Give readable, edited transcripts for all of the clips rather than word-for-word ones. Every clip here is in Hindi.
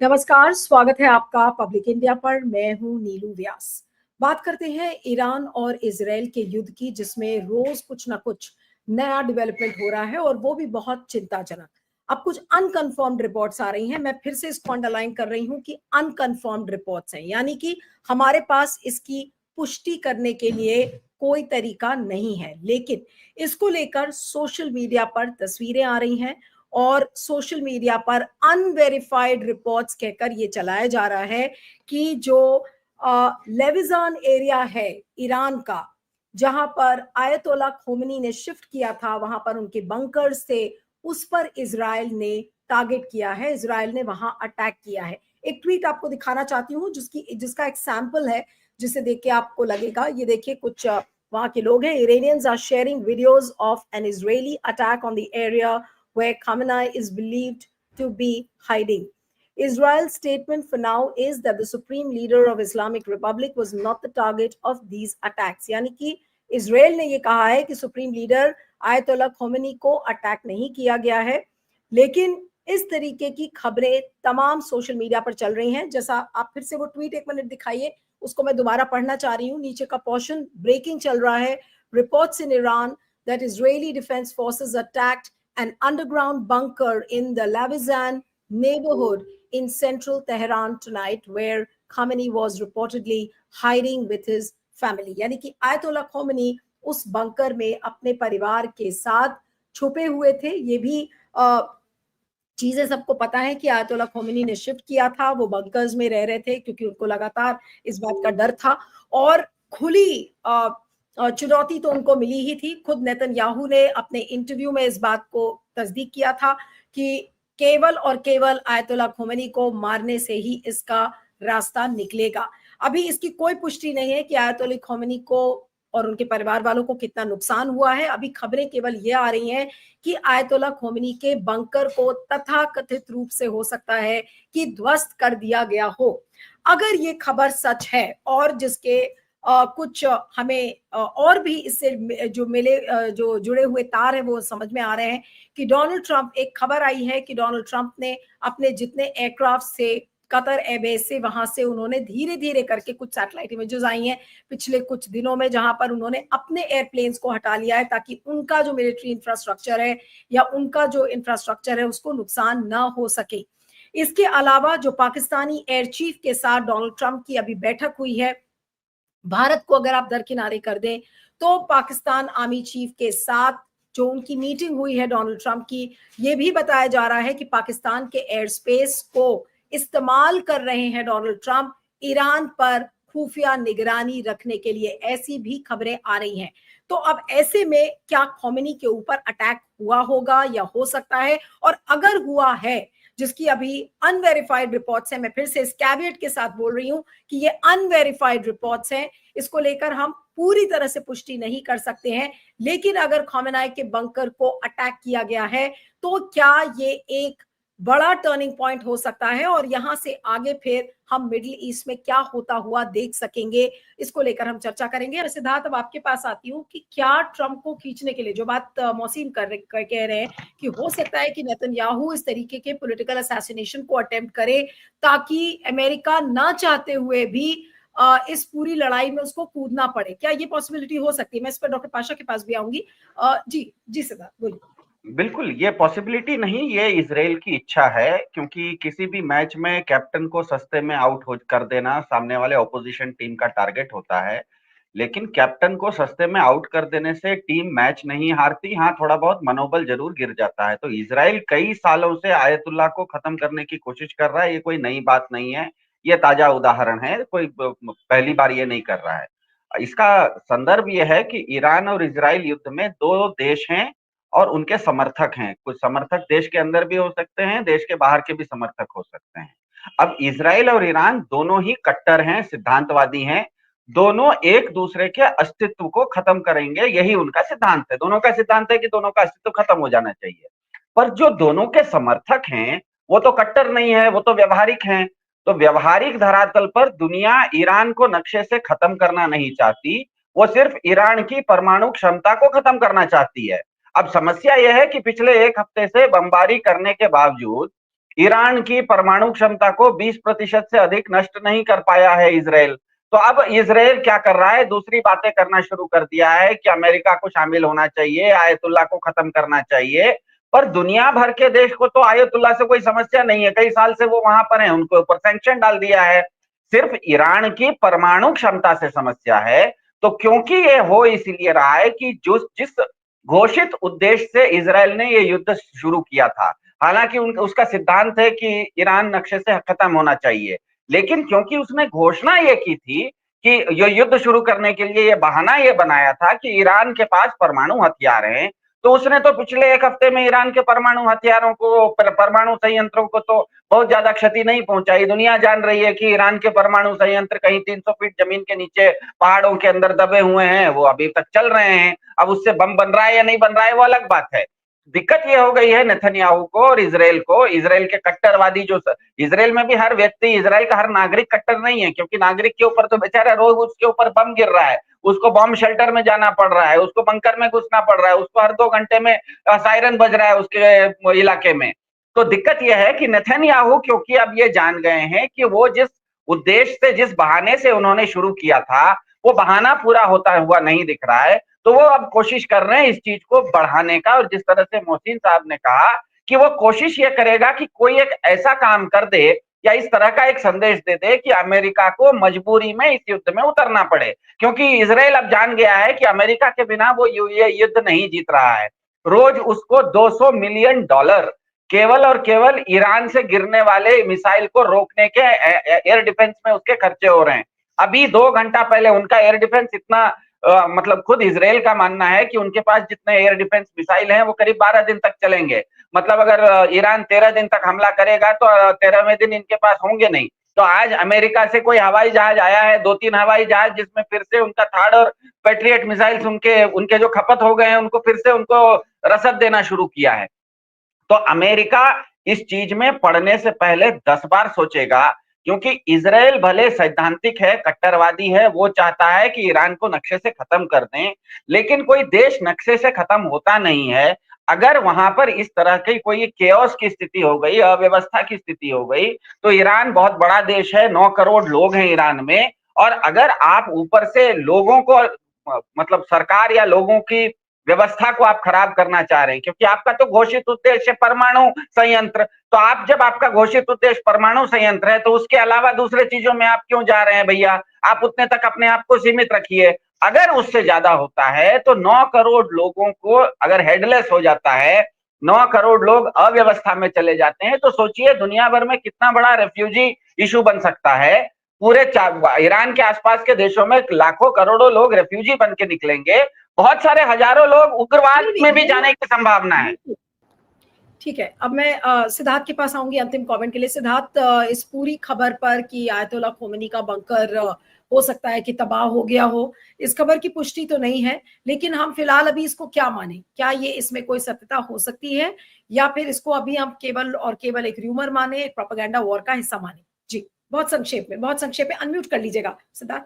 नमस्कार, स्वागत है आपका पब्लिक इंडिया पर। मैं हूं नीलू व्यास। बात करते हैं ईरान और इजराइल के युद्ध की, जिसमें रोज कुछ ना कुछ नया डेवलपमेंट हो रहा है और वो भी बहुत चिंताजनक। अब कुछ अनकंफर्म्ड रिपोर्ट्स आ रही हैं। मैं फिर से इसको अंडरलाइन कर रही हूं कि अनकंफर्म्ड रिपोर्ट्स हैं, यानी कि हमारे पास इसकी पुष्टि करने के लिए कोई तरीका नहीं है। लेकिन इसको लेकर सोशल मीडिया पर तस्वीरें आ रही हैं और सोशल मीडिया पर अनवेरिफाइड रिपोर्ट्स कहकर ये चलाया जा रहा है कि जो लेविजान एरिया है ईरान का, जहां पर आयतोला खोमनी ने शिफ्ट किया था, वहां पर उनके बंकर्स थे, उस पर इजराइल ने टारगेट किया है, इजराइल ने वहां अटैक किया है। एक ट्वीट आपको दिखाना चाहती हूँ जिसका एक सैंपल है, जिसे देख के आपको लगेगा। ये देखिए, कुछ वहां के लोग हैं। Iranians are sharing videos of an Israeli attack on the area where Khamenei is believed to be hiding. Israel's statement for now is that the supreme leader of Islamic Republic was not the target of these attacks. यानी कि इजराइल ने ये कहा है कि सुप्रीम लीडर आयतोल्ला खोमेनी को अटैक नहीं किया गया है। लेकिन इस तरीके की खबरें तमाम सोशल मीडिया पर चल रही हैं। जैसा आप फिर से वो ट्वीट एक मिनट दिखाइए, उसको मैं दोबारा पढ़ना चाह रही हूँ। नीचे का पोर्शन ब्रेकिंग चल रहा है। Reports in Iran that Israeli defense forces attacked an underground bunker in the Lavizan neighborhood in central Tehran tonight, where Khamenei was reportedly hiding with his family. यानी कि आयतोल्ला खोमेनी उस बंकर में अपने परिवार के साथ छुपे हुए थे। ये भी चीजें सबको पता है कि आयतोल्ला खोमेनी ने शिफ्ट किया था, वो बंकर्स में रह रहे थे क्योंकि उनको लगातार इस बात का डर था। और खुली चुनौती तो उनको मिली ही थी। खुद नेतन्याहू ने अपने इंटरव्यू में इस बात को तस्दीक किया था कि केवल और केवल आयतोल्ला खोमेनी को मारने से ही इसका रास्ता निकलेगा। अभी इसकी कोई पुष्टि नहीं है कि आयतोल्ला खोमेनी को और उनके परिवार वालों को कितना नुकसान हुआ है। अभी खबरें केवल ये आ रही हैं कि आयतोल्ला खोमेनी के बंकर को तथाकथित रूप से हो सकता है कि ध्वस्त कर दिया गया हो। अगर ये खबर सच है और जिसके कुछ हमें और भी इससे जो मिले जो जुड़े हुए तार है वो समझ में आ रहे हैं कि डोनाल्ड ट्रंप, एक खबर आई है कि डोनाल्ड ट्रंप ने अपने जितने एयरक्राफ्ट से कतर एयरबेस से, वहां से उन्होंने धीरे धीरे करके कुछ सैटेलाइट इमेजेस आई हैं पिछले कुछ दिनों में, जहां पर उन्होंने अपने एयरप्लेन्स को हटा लिया है ताकि उनका जो मिलिट्री इंफ्रास्ट्रक्चर है या उनका जो इंफ्रास्ट्रक्चर है उसको नुकसान ना हो सके। इसके अलावा जो पाकिस्तानी एयर चीफ के साथ डोनाल्ड ट्रंप की अभी बैठक हुई है, भारत को अगर आप दरकिनारे कर दें तो पाकिस्तान आर्मी चीफ के साथ जो उनकी मीटिंग हुई है डोनाल्ड ट्रंप की, ये भी बताया जा रहा है कि पाकिस्तान के एयर स्पेस को इस्तेमाल कर रहे हैं डोनाल्ड ट्रंप ईरान पर खुफिया निगरानी रखने के लिए। ऐसी भी खबरें आ रही हैं। तो अब ऐसे में क्या खोमेनी के ऊपर अटैक हुआ होगा या हो सकता है, और अगर हुआ है, जिसकी अभी अनवेरिफाइड रिपोर्ट्स हैं, मैं फिर से इस कैविएट के साथ बोल रही हूं कि ये अनवेरिफाइड रिपोर्ट्स हैं, इसको लेकर हम पूरी तरह से पुष्टि नहीं कर सकते हैं। लेकिन अगर खोमेनी के बंकर को अटैक किया गया है तो क्या ये एक बड़ा टर्निंग पॉइंट हो सकता है और यहां से आगे फिर हम मिडिल ईस्ट में क्या होता हुआ देख सकेंगे, इसको लेकर हम चर्चा करेंगे। सिद्धार्थ, अब आपके पास आती हूँ कि क्या ट्रंप को खींचने के लिए जो बात मौसीम कह रहे हैं कि हो सकता है कि नेतन्याहू इस तरीके के पॉलिटिकल असैसिनेशन को अटेम्प्ट करे ताकि अमेरिका ना चाहते हुए भी इस पूरी लड़ाई में उसको कूदना पड़े, क्या ये पॉसिबिलिटी हो सकती है? मैं इस पर डॉक्टर पाशा के पास भी आऊंगी। जी जी सिद्धार्थ, बोलिए। बिल्कुल, ये पॉसिबिलिटी नहीं, ये इजराइल की इच्छा है, क्योंकि किसी भी मैच में कैप्टन को सस्ते में आउट हो कर देना सामने वाले ऑपोजिशन टीम का टारगेट होता है। लेकिन कैप्टन को सस्ते में आउट कर देने से टीम मैच नहीं हारती, हाँ थोड़ा बहुत मनोबल जरूर गिर जाता है। तो इजराइल कई सालों से आयतुल्ला को खत्म करने की कोशिश कर रहा है, ये कोई नई बात नहीं है, ये ताजा उदाहरण है, कोई पहली बार ये नहीं कर रहा है। इसका संदर्भ ये है कि ईरान और इजराइल युद्ध में दो देश हैं और उनके समर्थक हैं। कुछ समर्थक देश के अंदर भी हो सकते हैं, देश के बाहर के भी समर्थक हो सकते हैं। अब इजराइल और ईरान दोनों ही कट्टर हैं, सिद्धांतवादी हैं, दोनों एक दूसरे के अस्तित्व को खत्म करेंगे, यही उनका सिद्धांत है। दोनों का सिद्धांत है कि दोनों का अस्तित्व खत्म हो जाना चाहिए। पर जो दोनों के समर्थक हैं वो तो कट्टर नहीं है, वो तो व्यवहारिक हैं। तो व्यवहारिक धरातल पर दुनिया ईरान को नक्शे से खत्म करना नहीं चाहती, वो सिर्फ ईरान की परमाणु क्षमता को खत्म करना चाहती है। अब समस्या यह है कि पिछले एक हफ्ते से बमबारी करने के बावजूद ईरान की परमाणु क्षमता को 20% से अधिक नष्ट नहीं कर पाया है इजराइल। तो अब इजराइल क्या कर रहा है, दूसरी बातें करना शुरू कर दिया है कि अमेरिका को शामिल होना चाहिए, आयतुल्ला को खत्म करना चाहिए। पर दुनिया भर के देश को तो आयतुल्ला से कोई समस्या नहीं है, कई साल से वो वहां पर है, उनके ऊपर सैंक्शन डाल दिया है। सिर्फ ईरान की परमाणु क्षमता से समस्या है। तो क्योंकि ये हो इसलिए रहा है कि जो जिस घोषित उद्देश्य से इजराइल ने ये युद्ध शुरू किया था, हालांकि उसका सिद्धांत है कि ईरान नक्शे से खत्म होना चाहिए, लेकिन क्योंकि उसने घोषणा ये की थी कि ये युद्ध शुरू करने के लिए ये बहाना ये बनाया था कि ईरान के पास परमाणु हथियार हैं, तो उसने तो पिछले एक हफ्ते में ईरान के परमाणु हथियारों को, परमाणु संयंत्रों को तो बहुत ज्यादा क्षति नहीं पहुंचाई। दुनिया जान रही है कि ईरान के परमाणु संयंत्र कहीं 300 फीट जमीन के नीचे पहाड़ों के अंदर दबे हुए हैं, वो अभी तक चल रहे हैं। अब उससे बम बन रहा है या नहीं बन रहा है वो अलग बात है। दिक्कत ये हो गई है नेतन्याहू को और इजराइल को, इजराइल के कट्टरवादी जो, इजराइल में भी हर व्यक्ति, इजराइल का हर नागरिक कट्टर नहीं है, क्योंकि नागरिक के ऊपर तो बेचारा रोज उसके ऊपर बम गिर रहा है, उसको बॉम्ब शेल्टर में जाना पड़ रहा है, उसको बंकर में घुसना पड़ रहा है, उसको हर 2 घंटे में सायरन बज रहा है उसके इलाके में। तो दिक्कत यह है कि नेतन्याहू क्योंकि अब ये जान गए हैं कि वो जिस उद्देश्य से, जिस बहाने से उन्होंने शुरू किया था, वो बहाना पूरा होता हुआ नहीं दिख रहा है, तो वो अब कोशिश कर रहे हैं इस चीज को बढ़ाने का। और जिस तरह से मोहसिन साहब ने कहा कि वो कोशिश ये करेगा कि कोई एक ऐसा काम कर दे या इस तरह का एक संदेश दे दे कि अमेरिका को मजबूरी में इस युद्ध में उतरना पड़े, क्योंकि इजराइल अब जान गया है कि अमेरिका के बिना वो ये युद्ध नहीं जीत रहा है। रोज उसको $200 मिलियन केवल और केवल ईरान से गिरने वाले मिसाइल को रोकने के एयर डिफेंस में उसके खर्चे हो रहे हैं। अभी 2 घंटा पहले उनका एयर डिफेंस इतना मतलब खुद इजराइल का मानना है कि उनके पास जितने एयर डिफेंस मिसाइल हैं वो करीब 12 दिन तक चलेंगे। मतलब अगर ईरान 13 दिन तक हमला करेगा तो 13वें दिन इनके पास होंगे नहीं। तो आज अमेरिका से कोई हवाई जहाज आया है, 2-3 हवाई जहाज, जिसमें फिर से उनका थर्ड और पेट्रियट मिसाइल्स उनके उनके जो खपत हो गए हैं उनको फिर से उनको रसद देना शुरू किया है। तो अमेरिका इस चीज में पड़ने से पहले 10 बार सोचेगा, क्योंकि इजराइल भले सैद्धांतिक है, कट्टरवादी है, वो चाहता है कि ईरान को नक्शे से खत्म कर दें, लेकिन कोई देश नक्शे से खत्म होता नहीं है। अगर वहां पर इस तरह की कोई केओस की स्थिति हो गई, अव्यवस्था की स्थिति हो गई, तो ईरान बहुत बड़ा देश है, 9 करोड़ लोग हैं ईरान में, और अगर आप ऊपर से लोगों को, मतलब सरकार या लोगों की व्यवस्था को आप खराब करना चाह रहे हैं, क्योंकि आपका तो घोषित उद्देश्य परमाणु संयंत्र, तो आप जब आपका घोषित उद्देश्य परमाणु संयंत्र है तो उसके अलावा दूसरे चीजों में आप क्यों जा रहे हैं भैया? आप उतने तक अपने आप को सीमित रखिए। अगर उससे ज्यादा होता है तो 9 करोड़ लोगों को अगर हेडलेस हो जाता है, 9 करोड़ लोग अव्यवस्था में चले जाते हैं, तो सोचिए दुनिया भर में कितना बड़ा रेफ्यूजी इशू बन सकता है। पूरे ईरान के आसपास के देशों में लाखों करोड़ों लोग रेफ्यूजी बन के निकलेंगे, बहुत सारे हजारों लोग उग्रवाद नहीं में भी नहीं जाने की संभावना है। ठीक है। अब मैं सिद्धार्थ के पास आऊंगी अंतिम कमेंट के लिए। सिद्धार्थ, इस पूरी खबर पर कि आयतुल्ला खोमेनी का बंकर हो सकता है कि तबाह हो गया हो, इस खबर की पुष्टि तो नहीं है, लेकिन हम फिलहाल अभी इसको क्या माने? क्या ये इसमें कोई सत्यता हो सकती है, या फिर इसको अभी हम केवल और केवल एक र्यूमर माने, एक प्रोपेगेंडा वॉर का हिस्सा माने? जी, बहुत संक्षेप में, बहुत संक्षेप में। अनम्यूट कर लीजिएगा सिद्धार्थ।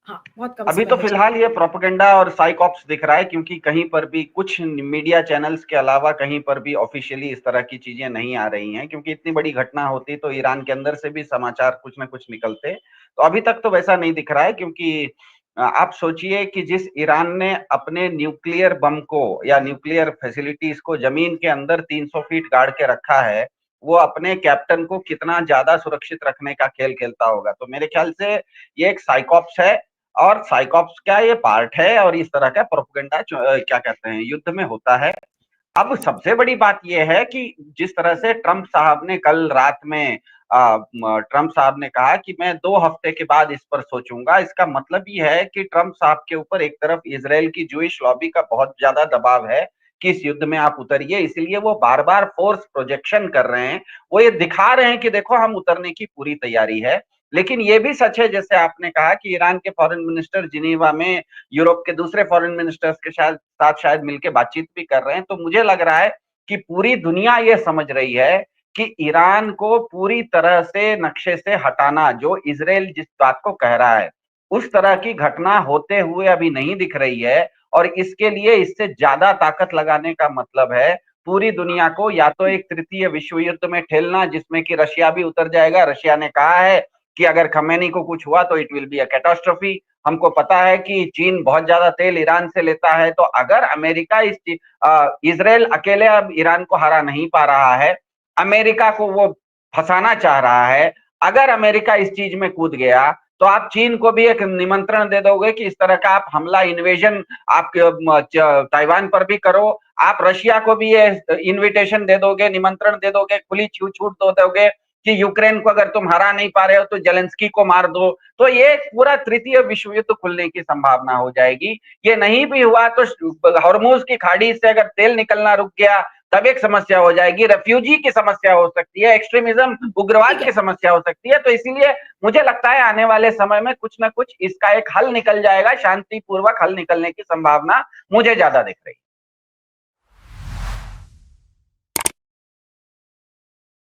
हाँ, बहुत कम अभी समय तो बचा। फिलहाल ये प्रोपेगेंडा और साइकॉप्स दिख रहा है, क्योंकि कहीं पर भी कुछ मीडिया चैनल्स के अलावा कहीं पर भी ऑफिशियली इस तरह की चीजें नहीं आ रही हैं, क्योंकि इतनी बड़ी घटना होती तो ईरान के अंदर से भी समाचार कुछ ना कुछ निकलते। तो अभी तक तो वैसा नहीं दिख रहा है, क्योंकि आप सोचिए कि जिस ईरान ने अपने न्यूक्लियर बम को या न्यूक्लियर फैसिलिटीज को जमीन के अंदर 300 फीट गाड़ के रखा है, वो अपने कैप्टन को कितना ज्यादा सुरक्षित रखने का खेल खेलता होगा। तो मेरे ख्याल से ये एक साइकॉप्स है, और साइकॉप्स का ये पार्ट है, और इस तरह का प्रोपेगेंडा क्या कहते हैं युद्ध में होता है। अब सबसे बड़ी बात यह है कि जिस तरह से ट्रंप साहब ने कल रात में ट्रंप साहब ने कहा कि मैं 2 हफ्ते के बाद इस पर सोचूंगा, इसका मतलब ये है कि ट्रंप साहब के ऊपर एक तरफ इजराइल की जूइश लॉबी का बहुत ज्यादा दबाव है कि इस युद्ध में आप उतरिए, इसलिए वो बार बार फोर्स प्रोजेक्शन कर रहे हैं। वो ये दिखा रहे हैं कि देखो हम उतरने की पूरी तैयारी है। लेकिन ये भी सच है, जैसे आपने कहा, कि ईरान के फॉरेन मिनिस्टर जिनीवा में यूरोप के दूसरे फॉरेन मिनिस्टर्स के साथ शायद मिलकर बातचीत भी कर रहे हैं। तो मुझे लग रहा है कि पूरी दुनिया ये समझ रही है कि ईरान को पूरी तरह से नक्शे से हटाना, जो इजराइल जिस बात को कह रहा है, उस तरह की घटना होते हुए अभी नहीं दिख रही है। और इसके लिए इससे ज्यादा ताकत लगाने का मतलब है पूरी दुनिया को या तो एक तृतीय विश्व युद्ध में ठेलना, जिसमें कि रशिया भी उतर जाएगा। रशिया ने कहा है कि अगर खमेनी को कुछ हुआ तो it will be a catastrophe. हमको पता है कि चीन बहुत ज्यादा तेल ईरान से लेता है, तो अगर अमेरिका इजराइल अकेले अब ईरान को हरा नहीं पा रहा है, अमेरिका को वो फंसाना चाह रहा है। अगर अमेरिका इस चीज में कूद गया तो आप चीन को भी एक निमंत्रण दे दोगे कि इस तरह का आप हमला, इन्वेजन आप ताइवान पर भी करो। आप रशिया को भी ये इनविटेशन दे दोगे, निमंत्रण दे दोगे, खुली छूट दो दोगे कि यूक्रेन को अगर तुम हरा नहीं पा रहे हो तो जेलेंस्की को मार दो। तो ये पूरा तृतीय विश्व युद्ध खुलने की संभावना हो जाएगी। ये नहीं भी हुआ तो हॉर्मूज की खाड़ी से अगर तेल निकलना रुक गया तब एक समस्या हो जाएगी, रेफ्यूजी की समस्या हो सकती है, एक्सट्रीमिज्म, उग्रवाद की समस्या हो सकती है। तो इसीलिए मुझे लगता है आने वाले समय में कुछ ना कुछ इसका एक हल निकल जाएगा, शांतिपूर्वक हल निकलने की संभावना मुझे ज्यादा दिख रही है।